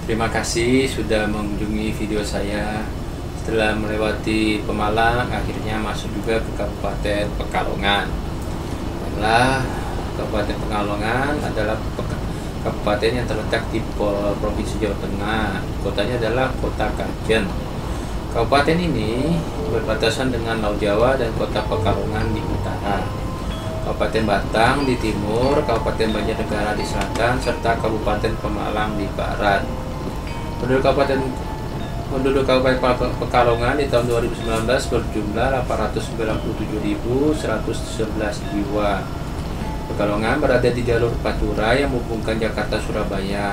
Terima kasih sudah mengunjungi video saya. Setelah melewati Pemalang, akhirnya masuk juga ke Kabupaten Pekalongan. Baiklah, Kabupaten Pekalongan adalah kabupaten yang terletak di Provinsi Jawa Tengah. Kotanya adalah Kota Kajen. Kabupaten ini berbatasan dengan Laut Jawa dan Kota Pekalongan di utara, Kabupaten Batang di timur, Kabupaten Banjarnegara di selatan, serta Kabupaten Pemalang di barat. Penduduk Kabupaten Pekalongan di tahun 2019 berjumlah 897.111 jiwa. Pekalongan berada di jalur Pantura yang menghubungkan Jakarta Surabaya.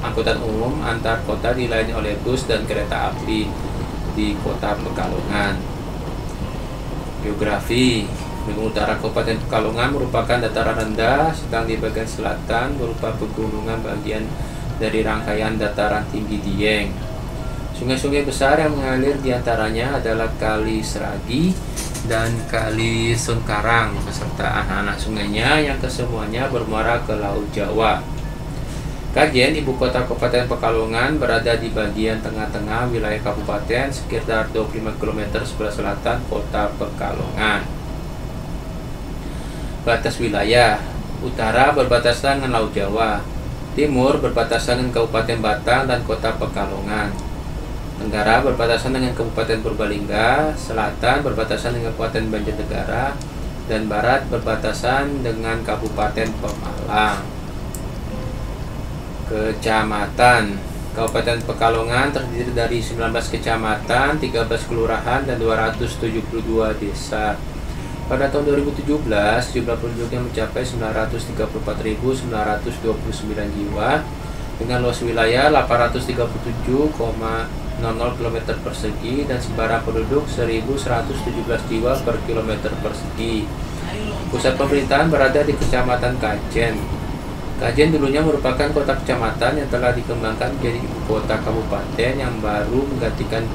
Angkutan umum antar kota dilayani oleh bus dan kereta api di Kota Pekalongan. Geografi. Bagian utara Kabupaten Pekalongan merupakan dataran rendah, sedang di bagian selatan berupa pegunungan bagian dari rangkaian dataran tinggi Dieng. Sungai-sungai besar yang mengalir diantaranya adalah Kali Seragi dan Kali Sengkarang beserta anak-anak sungainya yang kesemuanya bermuara ke Laut Jawa. Kajen, ibu kota Kabupaten Pekalongan, berada di bagian tengah-tengah wilayah kabupaten sekitar 25 km sebelah selatan Kota Pekalongan. Batas wilayah: utara berbatasan dengan Laut Jawa, timur berbatasan dengan Kabupaten Batang dan Kota Pekalongan, tenggara berbatasan dengan Kabupaten Purbalingga, selatan berbatasan dengan Kabupaten Banjarnegara, dan barat berbatasan dengan Kabupaten Pemalang. Kecamatan: Kabupaten Pekalongan terdiri dari 19 kecamatan, 13 kelurahan, dan 272 desa. Pada tahun 2017, jumlah penduduknya mencapai 934.929 jiwa dengan luas wilayah 837,00 km persegi dan sebaran penduduk 1.117 jiwa per kilometer persegi. Pusat pemerintahan berada di Kecamatan Kajen. Kajen dulunya merupakan kota kecamatan yang telah dikembangkan menjadi ibu kota kabupaten yang baru menggantikan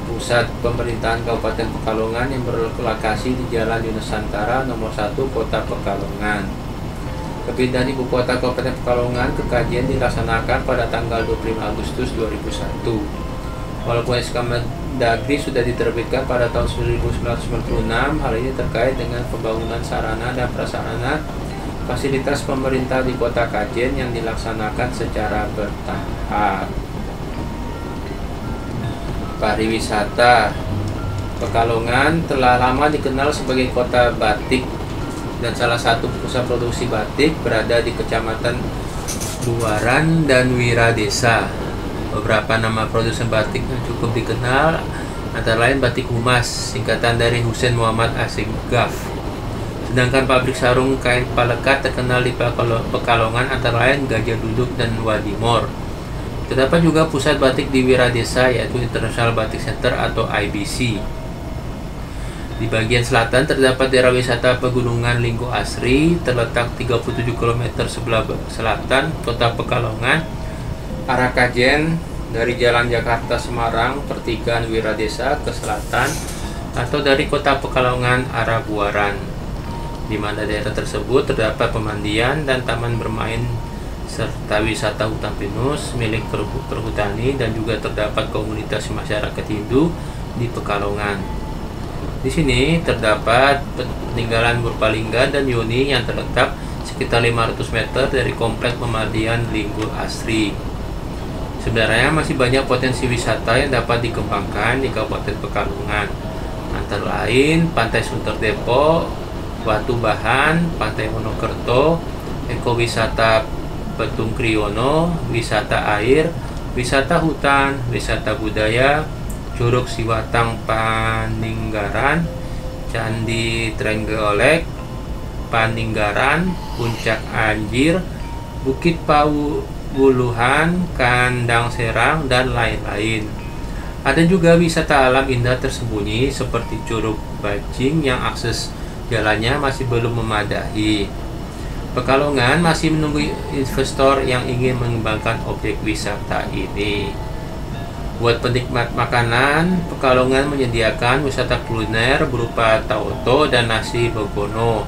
pusat pemerintahan Kabupaten Pekalongan yang berlokasi di Jalan Yunusantara nomor 1 Kota Pekalongan. Kepindahan ibu kota Kabupaten Pekalongan ke Kajen dilaksanakan pada tanggal 25 Agustus 2001. Walaupun SK Mendagri sudah diterbitkan pada tahun 1996, hal ini terkait dengan pembangunan sarana dan prasarana fasilitas pemerintah di Kota Kajen yang dilaksanakan secara bertahap. Pariwisata. Pekalongan telah lama dikenal sebagai kota batik dan salah satu pusat produksi batik berada di Kecamatan Luaran dan Wiradesa. Beberapa nama produsen batik yang cukup dikenal antara lain Batik Humas, singkatan dari Husein Muhammad Assegaf. Sedangkan pabrik sarung kain Palekat terkenal di Pekalongan antara lain Gajah Duduk dan Wadimor. Terdapat juga pusat batik di Wiradesa, yaitu International Batik Center atau IBC. Di bagian selatan terdapat daerah wisata Pegunungan Linggo Asri, terletak 37 km sebelah selatan Kota Pekalongan, arah Kajen dari Jalan Jakarta Semarang pertigaan Wiradesa ke selatan, atau dari Kota Pekalongan arah Buaran, di mana daerah tersebut terdapat pemandian dan taman bermain serta wisata hutan pinus milik perhutani, dan juga terdapat komunitas masyarakat Hindu di Pekalongan. Di sini terdapat peninggalan Purbalingga dan Yoni yang terletak sekitar 500 meter dari kompleks pemandian Linggo Asri. Sebenarnya masih banyak potensi wisata yang dapat dikembangkan di Kabupaten Pekalongan, antara lain Pantai Sunter Depok, Batu Bahan, Pantai Wonokerto, ekowisata Petung Kriono, wisata air, wisata hutan, wisata budaya, Curug Siwatang Paninggaran, Candi Trenggalek Paninggaran, Puncak Anjir, Bukit Pawuluhan, Kandang Serang, dan lain-lain. Ada juga wisata alam indah tersembunyi seperti Curug Bajing yang akses jalannya masih belum memadai. Pekalongan masih menunggu investor yang ingin mengembangkan objek wisata ini. Buat penikmat makanan, Pekalongan menyediakan wisata kuliner berupa tauco dan nasi bogono.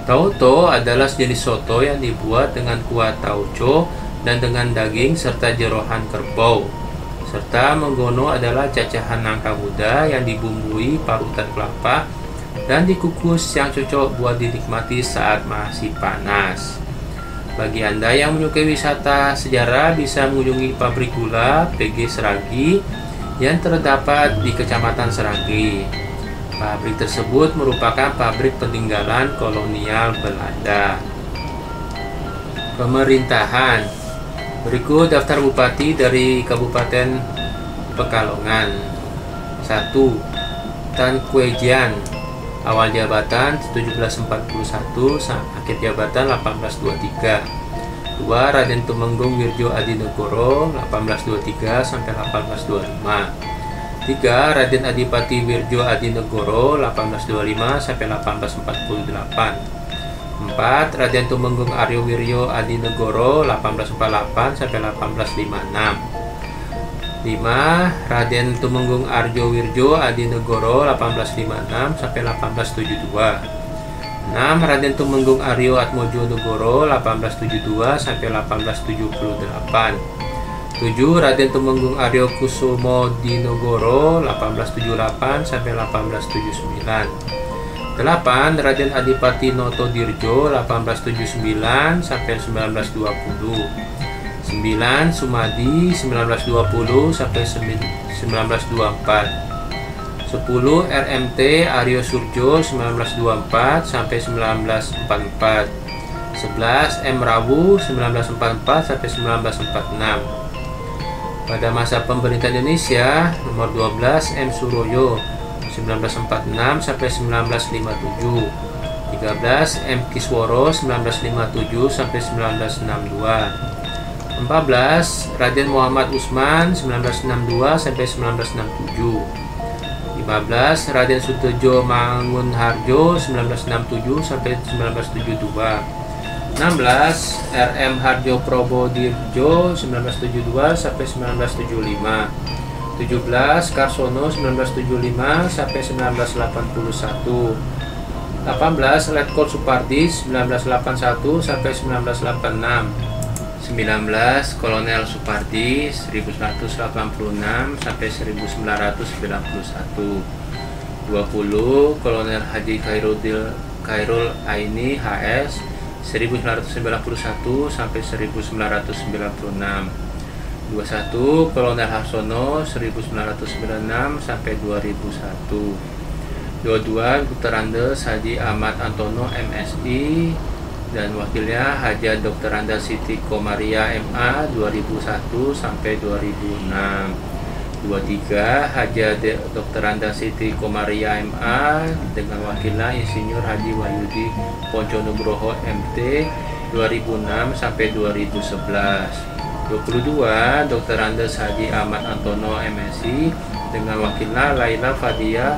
Tauco adalah sejenis soto yang dibuat dengan kuah tauco dan dengan daging serta jeroan kerbau. Serta menggono adalah cacahan nangka muda yang dibumbui parutan kelapa dan dikukus yang cocok buat dinikmati saat masih panas. Bagi Anda yang menyukai wisata sejarah, bisa mengunjungi pabrik gula PG Seragi yang terdapat di Kecamatan Seragi. Pabrik tersebut merupakan pabrik peninggalan kolonial Belanda. Pemerintahan. Berikut daftar bupati dari Kabupaten Pekalongan. 1. Tan Kue Jian. Awal jabatan 1741, akhir jabatan 1823. 2. Raden Tumenggung Wirjo Adinegoro 1823 sampai 1825. 3. Raden Adipati Wirjo Adinegoro 1825 sampai 1848. 4. Raden Tumenggung Aryo Wirjo Adinegoro 1848 sampai 1856. 5. Raden Tumenggung Arjo Wirjo Adinegoro 1856 sampai 1872. 6. Raden Tumenggung Aryo Atmojo Negoro 1872 sampai 1878. 7. Raden Tumenggung Aryo Kusumo Dinegoro 1878 sampai 1879. 8. Raden Adipati Noto Dirjo 1879 sampai 1920. 9. Sumadi 1920 sampai 1924. 10. RMT Aryo Surjo 1924 sampai 1944. 11. M. Rabu 1944 sampai 1946. Pada masa pemerintahan Indonesia, nomor 12 M. Suroyo 1946 sampai 1957. 13. M. Kisworo 1957 sampai 1962. 14. Raden Muhammad Usman 1962 sampai 1967. 15. Raden Sutejo Mangunharjo 1967 sampai 1972. 16. RM Harjo Probodirjo 1972 sampai 1975. 17. Karsono 1975 sampai 1981. 18. Letkol Supardi 1981 sampai 1986. 19. Kolonel Supardi 1186 sampai 1991. 20. Kolonel Haji Khairul Aini HS 1991 sampai 1996. 21. Kolonel Harsono 1996 sampai 2001. 22. Dr. Andes Haji Ahmad Antono MSI dan wakilnya Haja Dr. Anda Siti Komaria MA 2001 sampai 2006. 23. Haja Dr. Anda Siti Komaria MA dengan wakilnya Insinyur Haji Wahyudi Ponconugroho MT 2006 sampai 2011. 22. Dr. Andes Haji Ahmad Antono MSI dengan wakilnya Laila Fadia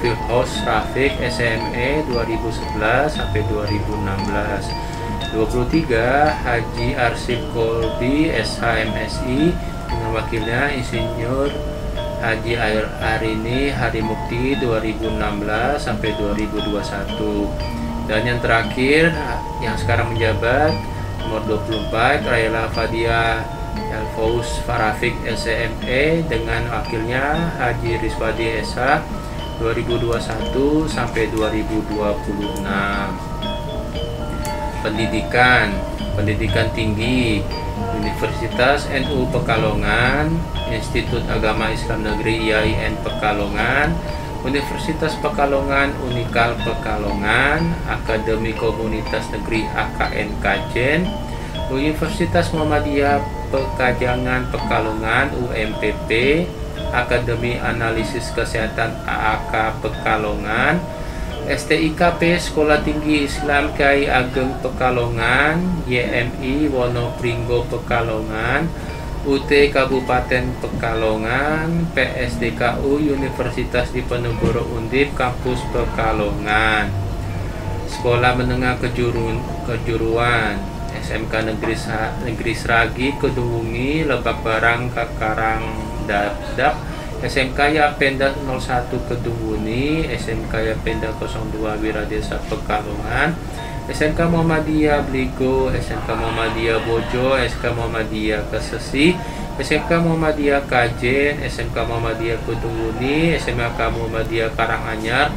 Filhos Rafiq SME 2011 sampai 2016. 23. Haji Arsif Kolbi SHMSI dengan wakilnya Insinyur Haji Arini Harimukti 2016 sampai 2021. Dan yang terakhir yang sekarang menjabat nomor 24 Laila Fadia Elfous Farafik SME dengan wakilnya Haji Rizwadi SH 2021 sampai 2026. Pendidikan tinggi Universitas NU Pekalongan, Institut Agama Islam Negeri IAIN Pekalongan, Universitas Pekalongan Unikal Pekalongan, Akademi Komunitas Negeri AKN Kajen, Universitas Muhammadiyah Pekajangan Pekalongan UMPP, Akademi Analisis Kesehatan AAK Pekalongan, STIKP Sekolah Tinggi Islam Kyai Ageng Pekalongan, YMI Wonopringgo Pekalongan, UT Kabupaten Pekalongan, PSDKU Universitas Diponegoro Undip Kampus Pekalongan, Sekolah Menengah Kejuruan SMK Negeri Seragi Kedungwungi Lebak Barang Kakarang Dadap, SMK Yapenda 01 Kedungwuni, SMK Yapenda 02 Wiradesa Pekalongan, SMK Muhammadiyah Bligo, SMK Muhammadiyah Bojo, SMK Muhammadiyah Kesesi, SMK Muhammadiyah Kajen, SMK Muhammadiyah Kutungguni, SMK Muhammadiyah Karanganyar,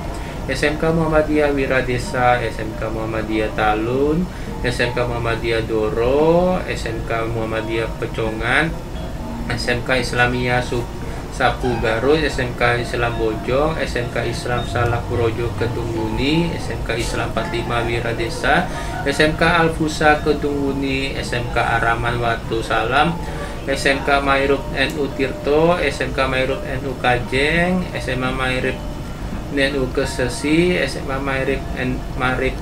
SMK Muhammadiyah Wiradesa, SMK Muhammadiyah Talun, SMK Muhammadiyah Doro, SMK Muhammadiyah Pecongan, SMK Islamiyah Sapu Garut, SMK Islam Bojong, SMK Islam Salak Brojo Ketungguni, SMK Islam 45 Wiradesa, SMK Al-Fusa Ketungguni, SMK Araman Watu Salam, SMK Mairub NU Tirto, SMK Mairub NU Kajeng, SMA Mairib NU Kesesi, SMA Mairib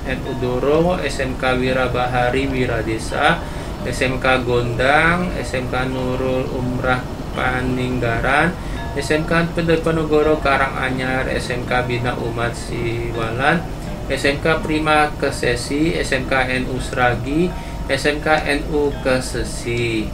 NU Doro, SMK Wirabahari Wiradesa, SMK Gondang, SMK Nurul Umrah Paninggaran, SMK Pendoponegoro Karanganyar, SMK Bina Umat Siwalan, SMK Prima Kesesi, SMK NU Sragi, SMK NU Kesesi.